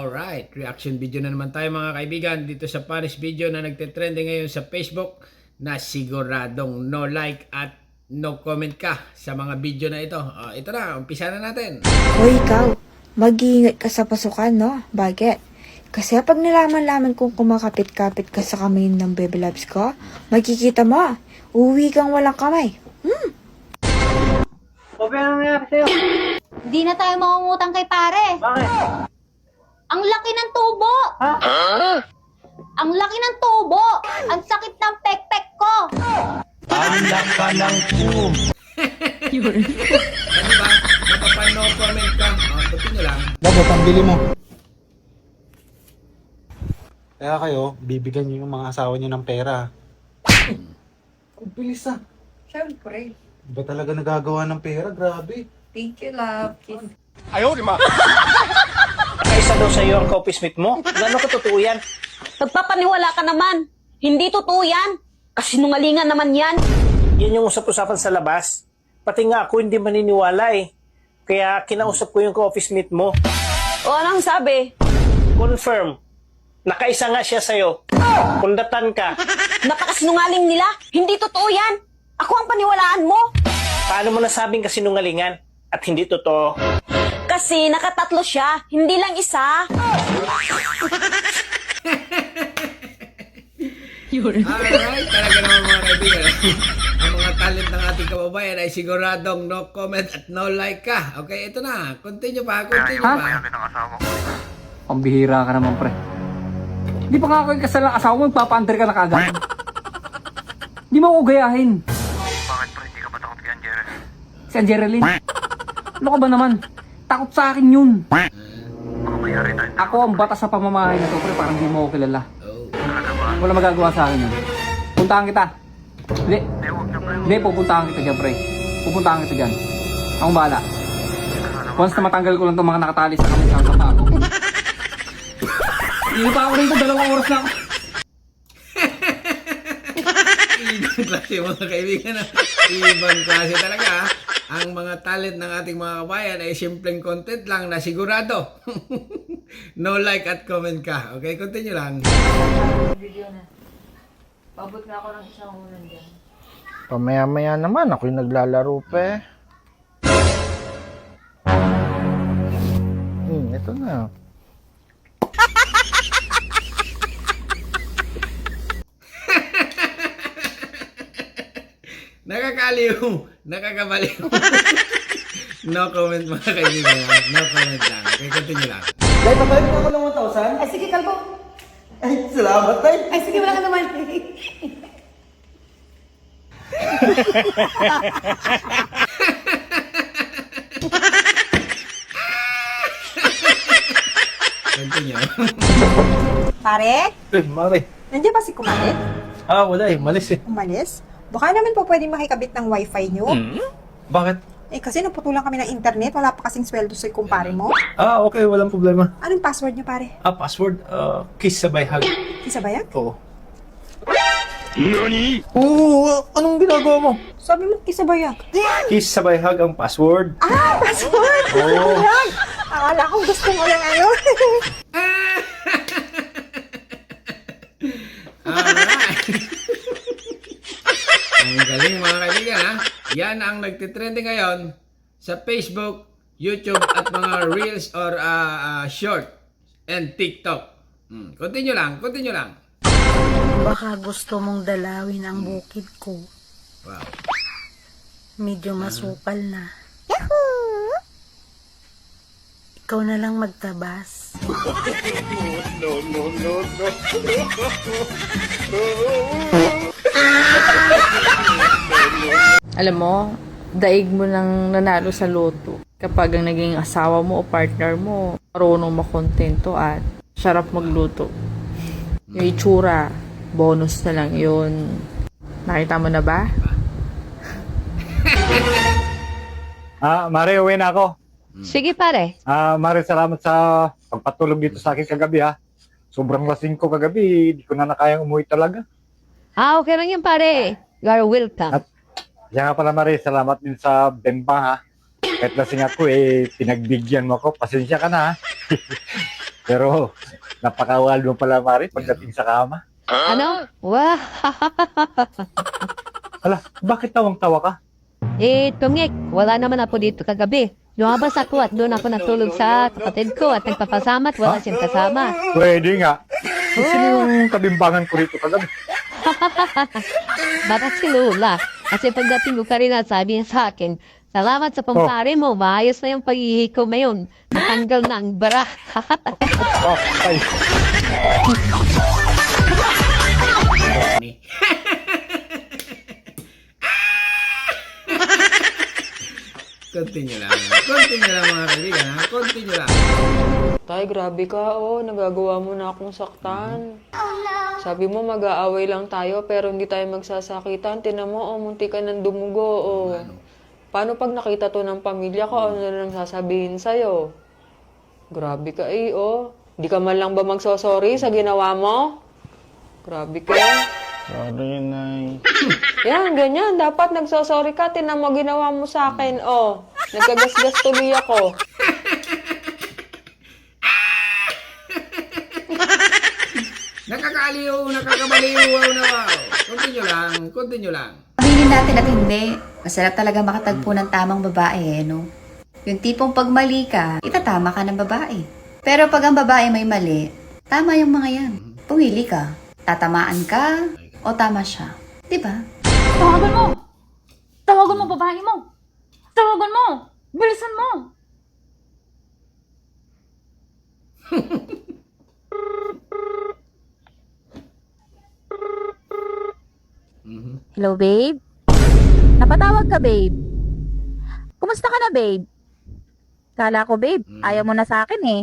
Alright, reaction video na naman tayo mga kaibigan dito sa Paris video na nagte-trending ngayon sa Facebook na siguradong no like at no comment ka sa mga video na ito. Ito na, umpisa na natin. Hoy ikaw, mag-iingat ka sa pasukan, no? Bakit? Kasi pag nalaman-laman kung kumakapit-kapit ka sa kamay ng baby loves ko, magkikita mo, uwi kang walang kamay. Papi, anong nangyari sa'yo? Hindi na tayo mangungutang kay pare. Bakit? Ang laki ng tubo! Ha? Ang laki ng tubo! Ang sakit ng pekpek ko! Ano ba? Mapapano comment ka? Tutin nyo lang. Dapat ang bili mo. Kaya kayo, bibigyan nyo yung mga asawa nyo ng pera. Ang bilis ah. Siyempre. Ba talaga nagagawa ng pera? Grabe. Thank you, love. Kaisa daw sa'yo ang ka-office mate mo? Gano'n ka totoo yan? Pagpapaniwala ka naman. Hindi totoo yan. Kasinungalingan naman yan. Yan yung usap-usapan sa labas. Pati nga ako hindi maniniwala eh. Kaya kinausap ko yung ka-office mate mo. O anong sabi? Confirm. Nakaisa nga siya sa'yo. Kundatan ka. Napakasinungaling nila. Hindi totoo yan. Ako ang paniwalaan mo. Paano mo nasabing kasinungalingan at hindi totoo? Kasi nakatatlo siya. Hindi lang isa. Alright, talaga naman mga kaibigan. Ang mga talent ng ating kababayan ay siguradong no comment at no like ka. Okay, ito na. Continue pa. Pambihira ka naman, pre. Di pa nga ako ikasal ng asawa mo, magpapa-under ka na kagad. Di mo ako gayahin. Bakit pre, hindi ka ba takot kay Angeles? Si Angeline. Ano ka ba naman? Takot sa akin yun. Baka mayari tayo. Ako ang batas sa pamamahay na to, pre. Parang di mo ako kilala. Talaga ba? Wala magagawa sa akin yun. Puntahan kita. Hindi. Hindi, huwag na pre. Hindi, pupuntahan kita dyan, pre. Pupuntahan kita dyan. Akong bahala. Once na matanggal ko lang itong mga nakatali sa kamay sa pa ako. Hindi pa ako rin ito, 2 oras na ako. Ibang klase mga kaibigan. Ibang klase talaga. Ang mga talent ng ating mga kabayan ay simpleng content lang na sigurado. No like at comment ka. Okay, continue lang. Video na. Pabot na ako ng isang ulan dyan. Pamaya-maya naman, ako'y naglalaro pa eh. Ito na. Nakakaliw. Nakakabaliw. No comment mga kaibigan. No comment lang. Okay, continue lang. Dahil pabayad mo ako ng 1,000? Ay, sige, kalbo. Ay, salamat tayo. Ay, sige, wala ka naman. Continue. Pare, Mare. nandiyan ba si Kumalit? Wala eh. Malis eh. Umalis? Baka naman po pwedeng makikabit ng wifi nyo. Bakit? Eh, kasi naputulan kami ng internet. Wala pa kasing sweldo sa kumpare mo. Okay. Walang problema. Anong password nyo, pare? Password? Kiss sabay hug. Isa ba yan? Oo. Nani? Oo, anong ginagawa mo? Sabi mo, isa ba yan? Kiss sabay hug ang password. Password! Oo. Yan! Akala ko gusto mo lang ano. Alright. Ang galing mga kaibigan ha. Yan ang nagtitrending ngayon sa Facebook, YouTube at mga Reels or Short and TikTok. Continue lang, continue lang. Baka gusto mong dalawin ang bukid ko. Wow. Medyo masukal na. Ikaw na lang magtabas. Alam mo, daig mo nang nanalo sa loto kapag ang naging asawa mo o partner mo marunong makontento at sarap magluto. Yung itsura, bonus na lang yun. Nakita mo na ba? Mare, uwi na ako. Sige pare. Mare, salamat sa pagpatulog dito sa akin kagabi ha. Sobrang lasing ko kagabi, hindi ko na nakayang umuwi talaga. Okay lang yan pare. You are welcome. Kaya nga pala Mare, salamat din sa bemba ha. Kahit lasing ako pinagbigyan mo ako. Pasensya ka na ha. Pero, napakawal mo pala, Mari, pagdating sa kama. Ano? Wah! Hala, bakit tawang-tawa ka? Tungik, wala naman ako dito kagabi. Lumabas ako at doon ako natulog sa kapatid ko at nagpapasama at wala siyang kasama. Pwede nga. Sino yung kabimbangan ko rito kagabi? Baka si Lola. Kasi pagdating ko kanina, sabi niya sa akin, salamat sa pampare mo, maayos na yung paghihi ko ngayon. Natanggal na ang bara. Oh, ay. Continue lang. Continue lang mga kaibigan, ha? Continue lang. Tay, grabe ka, nagagawa mo na akong saktan. Sabi mo mag-aaway lang tayo pero hindi tayo magsasakitan. Tinan mo, munti ka ng dumugo, Paano pag nakita to ng pamilya ko, ano na lang sasabihin sa'yo? Grabe ka Di ka man lang ba magsosorry sa ginawa mo? Grabe ka. Sorry, Nay. Yan, ganyan. Dapat nagsosorry ka. Tinan mo ginawa mo sa akin, Nagkagasgas tuloy ako. Nakakaliw, nakakabaliw, wow na wow. Continue lang, continue lang. Aminin natin at hindi, masarap talaga makatagpo ng tamang babae, no? Yung tipong pag mali ka, itatama ka ng babae. Pero pag ang babae may mali, tama yung mga yan. Pumili ka. Tatamaan ka o tama siya. Diba? Tawagan mo! Tawagan mo, babae mo! Tawagan mo! Bilisan mo! Hello, babe? Napatawag ka, babe. Kumusta ka na, babe? Kala ko, babe, ayaw mo na sa akin eh.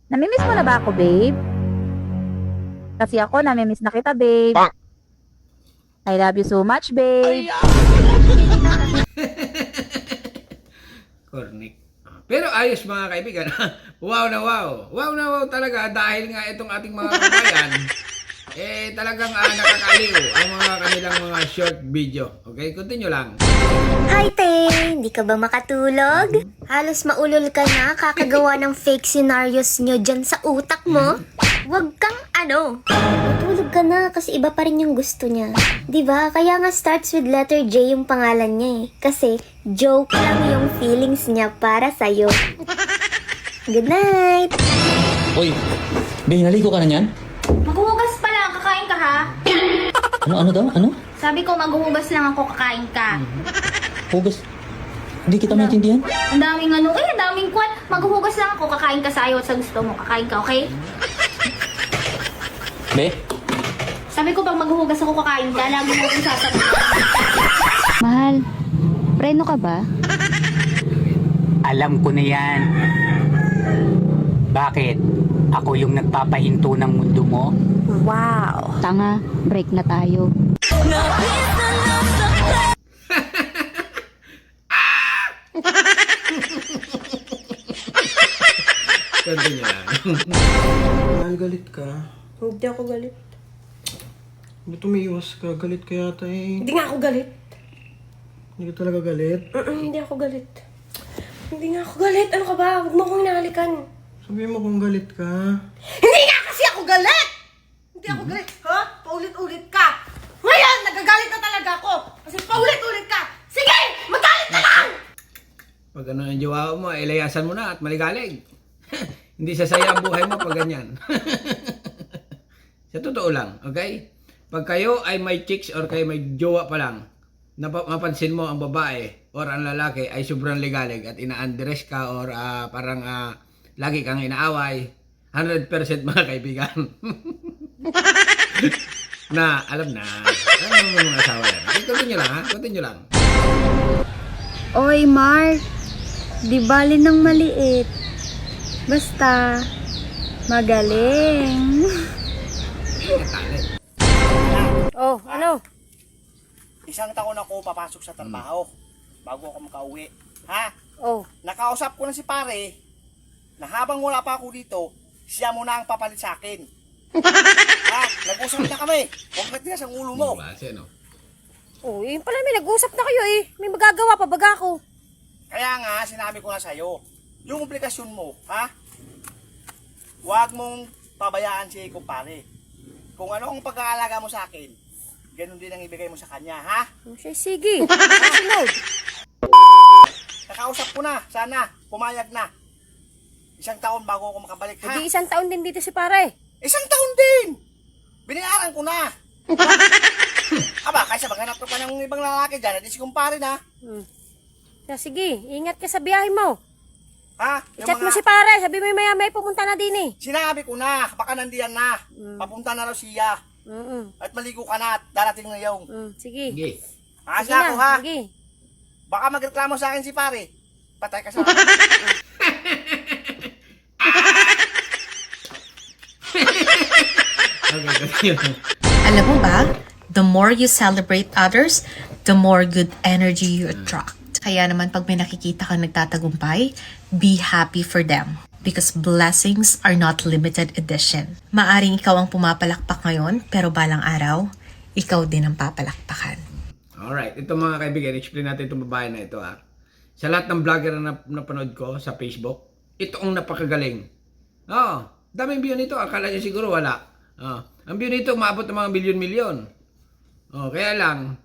Namimiss mo na ba ako, babe? Kasi ako, namimiss na kita, babe. I love you so much, babe. Cornic. Pero ayos mga kaibigan. Wow na wow. Wow na wow talaga dahil nga itong ating mga kabayan talagang nakakaliw ang mga kanilang mga short video. Okay, continue lang. Hi, Te! Hindi ka ba makatulog? Halos maulol ka na kakagawa ng fake scenarios nyo dyan sa utak mo. Huwag kang matulog ka na kasi iba pa rin yung gusto niya. Diba? Kaya nga starts with letter J yung pangalan niya eh. Kasi joke lang yung feelings niya para sa'yo. Good night! Uy, Bing, naligo ka na niyan? Maghuhugas pa lang, kakain ka ha? Ano daw? Ano? Sabi ko maghuhugas lang ako, kakain ka. Hugas. Hindi kita maintindihan. Ang daming ang daming kwan. Maghuhugas lang ako, kakain ka sa ayaw at sa gusto mo. Kakain ka, okay? Be? Sabi ko pag maghuhugas ako, kakain ka. Lagi mo akong sasabihin. Mahal, preno ka ba? Alam ko na yan. Bakit? Ako yung nagpapahinto ng mundo mo? Wow. Tanga, break na tayo. Continue lang. Mahal, galit ka. Hindi ako galit. Ba't umiiwas ka? Galit ka yata eh. Hindi nga ako galit. Hindi ka talaga galit. Hindi ako galit. Hindi nga ako galit. Ano ka ba? Huwag mo akong hinahalikan. Sabihin mo kung galit ka. Hindi nga kasi ako galit! Hindi ako galit. Ha? Paulit-ulit ka. Ngayon, nagagalit na talaga ako. Kasi paulit-ulit ka. Sige! Magalit na lang! Pag ano ang jowa mo, ilayasan mo na at maligalig. Hindi sasaya ang buhay mo pag ganyan. Sa totoo lang, okay? Pag kayo ay may chicks or kayo may jowa pa lang, mapansin mo ang babae or ang lalaki ay sobrang ligalig at ina-undress ka or parang lagi kang inaaway, 100% mga kaibigan. Na, alam na. Alam mo mga asawa yan. Okay, continue lang ha? Continue lang. Oy, Mark. Di bali ng maliit. Basta, magaling. Oh, ano? Isang taon ako papasok sa trabaho bago ako makauwi. Ha? Oh. Nakausap ko na si pare na habang wala pa ako dito, siya muna ang papalit sa akin. Ha? Nag-usap na kami. Huwag matigas ang ulo mo. Base, no? Oh, yun pala may nag-usap na kayo eh. May magagawa pa baga ako. Kaya nga, sinabi ko na sa'yo, yung obligasyon mo, ha? huwag mong pabayaan si kumpare. Kung ano ang pag-aalaga mo sa akin, ganun din ang ibigay mo sa kanya, ha? Sige. Sunod. Nakausap ko na, sana, pumayag na. 1 taon bago ako makabalik, ha? Hindi 1 taon din dito si pare. 1 taon din! Binayaran ko na. Aba, kaysa maghanap ka pa ng ibang lalaki dyan, hindi si kumpare na. Sige, ingat ka sa biyahe mo. Ha? I-chat mo si pare, sabi mo maya may pumunta na din eh. Sinabi ko na, baka nandiyan na. Papunta na raw siya. At maligo ka na at darating na yung. Sige. Sige. Ayos na ako, ha? Sige. Baka magreklamo sa akin si pare. Patay ka sa akin. Okay, continue. Alam mo ba, the more you celebrate others, the more good energy you attract. Kaya naman pag may nakikita kang nagtatagumpay, be happy for them. Because blessings are not limited edition. Maaring ikaw ang pumapalakpak ngayon, pero balang araw, ikaw din ang papalakpakan. Alright, ito mga kaibigan, explain natin itong babae na ito ha. Sa lahat ng vlogger na napanood ko sa Facebook, ito ang napakagaling. Daming view nito, akala niya siguro wala. Ang view nito, maabot ng mga milyon-milyon. Kaya lang,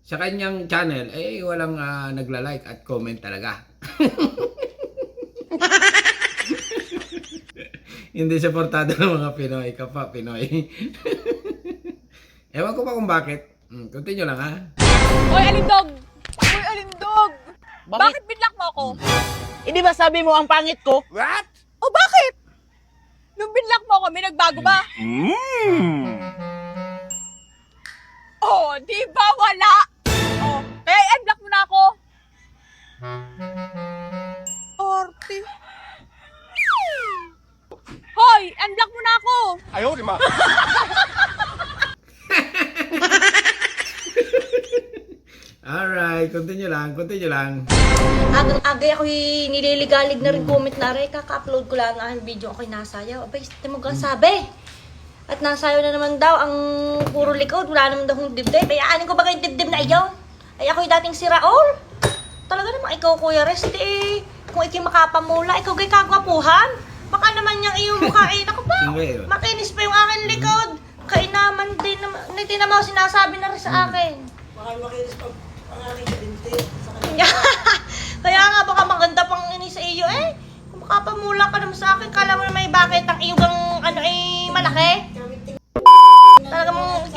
sa kanyang channel, walang nagla-like at comment talaga. Hindi supportado ng mga Pinoy. Kapag Pinoy. Ewan ko pa kung bakit. Continue lang ha. Hoy, Alindog! Hoy, Alindog! Bakit binlock mo ako? Hindi ba sabi mo ang pangit ko? What? O bakit? Nung binlock mo ako, may nagbago ba? Oh, di ba wala? Oh, kaya unblock mo na ako. Orti. Hoy, unblock mo na ako. Ayaw, di ma. Alright, continue lang. Agang-agay ako'y nililigalig na rin comment na rin. Kaka-upload ko lang ang video ako'y nasayaw. Abay, mo kang sabi. At nasayaw na naman daw ang puro likod. Wala naman daw kong dibdib. Ay, aanin ko ba kayong dibdib na iyon? Ay, ako'y dating si Raul. Talaga naman ikaw, Kuya Rest. Kung ikay makapamula, ikaw kay kagwapuhan. Baka naman yung iyong mukha ay, naku ba? Makinis pa yung akin likod. Kainaman din naman. Hindi naman sinasabi na rin sa akin. Baka makinis pa ang aking binti. Kaya nga, baka maganda pang ini sa iyo eh. Kung makapamula ka naman sa akin, kala mo na may bakit ang iyong malaki. Talaga mong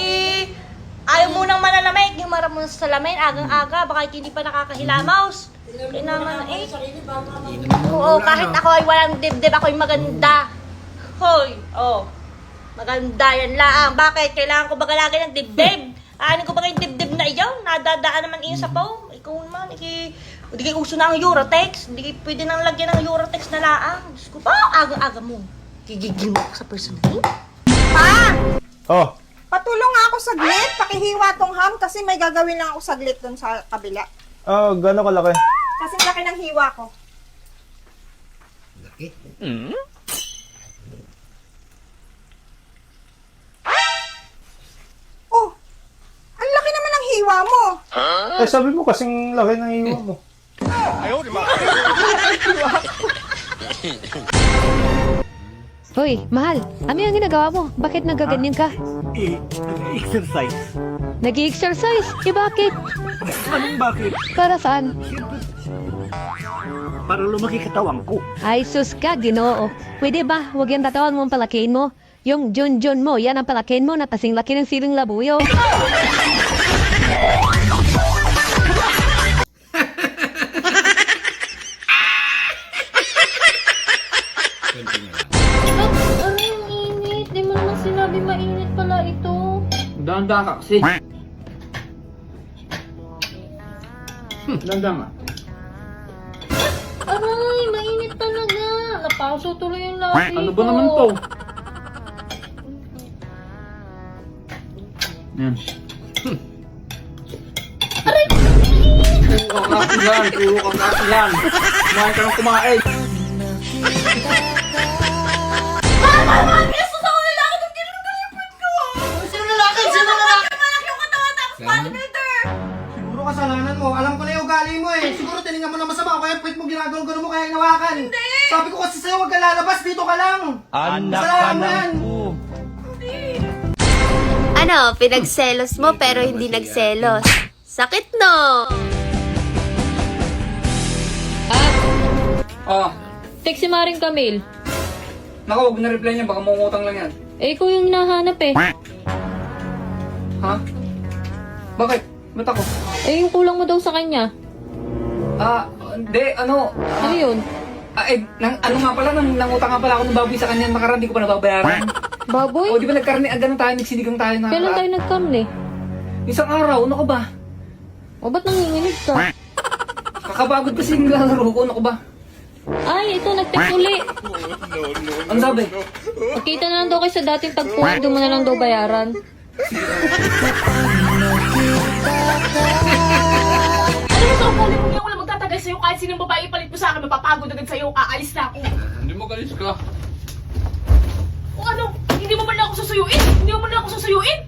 ayaw mo nang malalamig. Yung marap mo sa salamin, agang-aga, baka hindi pa nakakahilamaws. Kaya naman oo, kahit ako ay walang dibdib, ako'y maganda. Hoy, maganda yan lang. Bakit? Kailangan ko ba lagi ng dibdib? Ano ko ba kayong dibdib na iyon? Nadadaan naman iyo sa phone. Ikaw naman, hindi kayo uso na ang Eurotex. Hindi kayo pwede nang lagyan ng Eurotex na laang. Diyos ko pa, aga-aga mo. Gigigil mo ako sa personal. Pa! Oh, Patulong nga ako saglit. Pakihiwa tong ham kasi may gagawin lang ako saglit dun sa kabila. gano'n kalaki? Kasi laki ng hiwa ko. Laki. Oh! Ang laki naman ng hiwa mo. Sabi mo kasing laki ng iwan mo. Ayaw, di ma. Hoy, mahal, ano yung ginagawa mo? Bakit nagaganyan ka? Exercise. Nag-i-exercise? Bakit? Anong bakit? Para saan? Para lumaki katawan ko. Ay, sus ka, Ginoo. Pwede ba, huwag yung tatawan mong palakihin mo? Yung Jun mo, yan ang palakihin mo na kasing laki ng siling labuyo. Ano yung init? Di mo naman sinabi mainit pala ito. Dahan-dahan ka kasi. Dahan-dahan ka. Aray, mainit talaga. Napaso tuloy yung labi ko. Ano ba naman to? Yan. Puro kang kasilan. Kumain ka ng kumain. Siguro kasalanan mo. Alam ko na yung ugali mo eh. Siguro tinignan mo na masama. Kaya pwede mo ginagano mo kaya hinawakan. Hindi! Sabi ko kasi sa'yo, huwag ka lalabas. Dito ka lang. Salamat. Ano, pinagselos mo pero hindi nagselos. Sakit no? Oh, Text si Maring Camille. naku, huwag na reply niya. Baka mangungutang lang yan. Eh, ikaw yung hinahanap eh. Ha? Bakit? Ba't ako? Eh, yung kulang mo daw sa kanya. Hindi, ano? Ano yun? Ano nga pala, nangutang nga pala ako ng baboy sa kanya nakaraan, di ko pa nababayaran. Baboy? O, di ba ganun tayo, nagsinigang tayo na. Kailan tayo nagkamli? Isang araw, ano ka ba? O, ba't nanginginig ka? Kakapagod kasi yung lalaro ko, ano ka ba? Ay, ito, nag-text uli. Ano sabi? Magkita na lang daw kayo sa dating tagpuan, doon mo na lang daw bayaran. Ano mo sa ugali mo? Hindi ako lang magtatagal sa'yo. Kahit sinong babae ipalit mo sa akin, mapapagod agad sa'yo. Aalis na ako. Hindi mo kalis ka. O ano? Hindi mo man lang ako susuyuin? Hindi mo man lang ako susuyuin?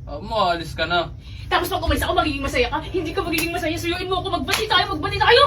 Maalis ka na. Tapos pag umalis ako, magiging masaya ka. Hindi ka magiging masaya. Suyuin mo ako. Magbati tayo. Magbati tayo.